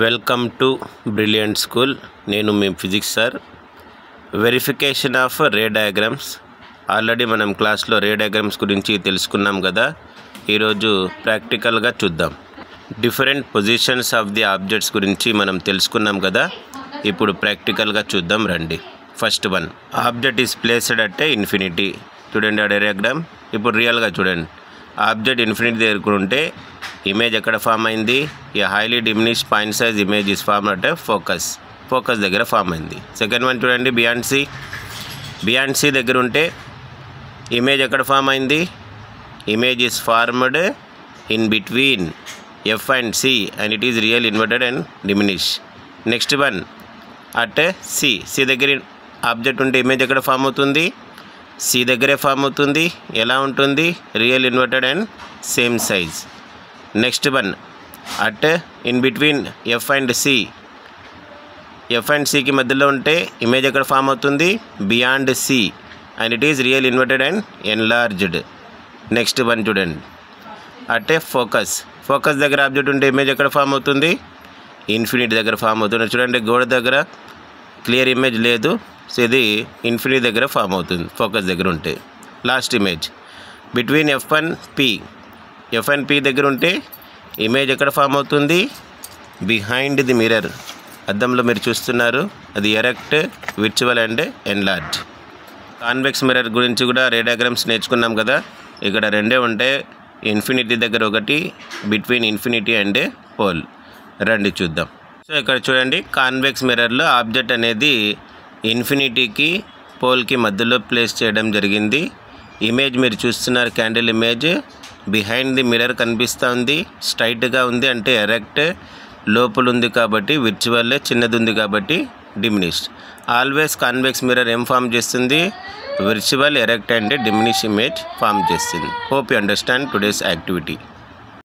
Welcome to brilliant school. నేను మీ physics sir. Verification of ray diagrams. Already మనం క్లాస్లో రే డయాగ్రామ్స్ గురించి తెలుసుకున్నాం కదా. ఈరోజు ప్రాక్టికల్గా చూద్దాం. Different positions of the objects గురించి మనం తెలుసుకున్నాం కదా. ఇప్పుడు ప్రాక్టికల్గా చూద్దాం రండి. First one, object is placed at infinity. చూడండి ఆ డయాగ్రామ్. ఇప్పుడు రియల్గా చూడండి. ఆబ్జెక్ట్ ఇన్ఫినిటీ దగ్గర ఉంటే ఇమేజ్ ఎక్కడ ఫామ్ అయింది? ఈ highly diminish point size image is form అంటే ఫోకస్ దగ్గర ఫామ్ అయింది. సెకండ్ వన్ చూడండి, బియాండ్ సి దగ్గర ఉంటే ఇమేజ్ ఎక్కడ ఫామ్ అయింది? Image is formed in between F and C and it is real inverted and diminish. Next one at C దగ్గర object ఉంటే ఇమేజ్ ఎక్కడ ఫామ్ అవుతుంది? సి దగ్గరే ఫామ్ అవుతుంది. ఎలా ఉంటుంది? Real inverted and same size. Next one at in between F and సికి మధ్యలో ఉంటే ఇమేజ్ ఎక్కడ ఫామ్ అవుతుంది? Beyond C and it is real inverted and enlarged. Next one చూడండి, అట్ ఫోకస్ దగ్గర ఆబ్జెక్ట్ ఉంటే ఇమేజ్ ఎక్కడ ఫామ్ అవుతుంది? ఇన్ఫినిటీ దగ్గర ఫామ్ అవుతుంది. చూడండి, గోడ దగ్గర క్లియర్ ఇమేజ్ లేదు, సో ఇది ఇన్ఫినిటీ దగ్గర ఫామ్ అవుతుంది ఫోకస్ దగ్గర ఉంటే. Last image between F and P దగ్గర ఉంటే ఇమేజ్ ఎక్కడ ఫామ్ అవుతుంది? Behind the mirror. అద్దంలో మీరు చూస్తున్నారు, అది erect, virtual and enlarge. Convex mirror గురించి కూడా రే డయాగ్రామ్స్ నేర్చుకున్నాం కదా. ఇక్కడ రెండే ఉంటాయి, ఇన్ఫినిటీ దగ్గర ఒకటి, బిట్వీన్ ఇన్ఫినిటీ అండ్ పోల్. రండి చూద్దాం. సో ఇక్కడ చూడండి, కాన్వెక్స్ మిర్రర్లో ఆబ్జెక్ట్ అనేది ఇన్ఫినిటీకి పోల్కి మధ్యలో ప్లేస్ చేయడం జరిగింది. ఇమేజ్ మీరు చూస్తున్నారు, candle image behind the mirror కనిపిస్తుంది. స్ట్రైట్గా ఉంది అంటే ఎరెక్ట్, లోపల ఉంది కాబట్టి విర్చువల్, చిన్నది ఉంది కాబట్టి డిమినిష్డ్. ఆల్వేస్ కాన్వెక్స్ మిర్రర్ ఏం ఫామ్ చేస్తుంది? Virtual, erect and diminish image form చేస్తుంది. Hope you understand today's activity.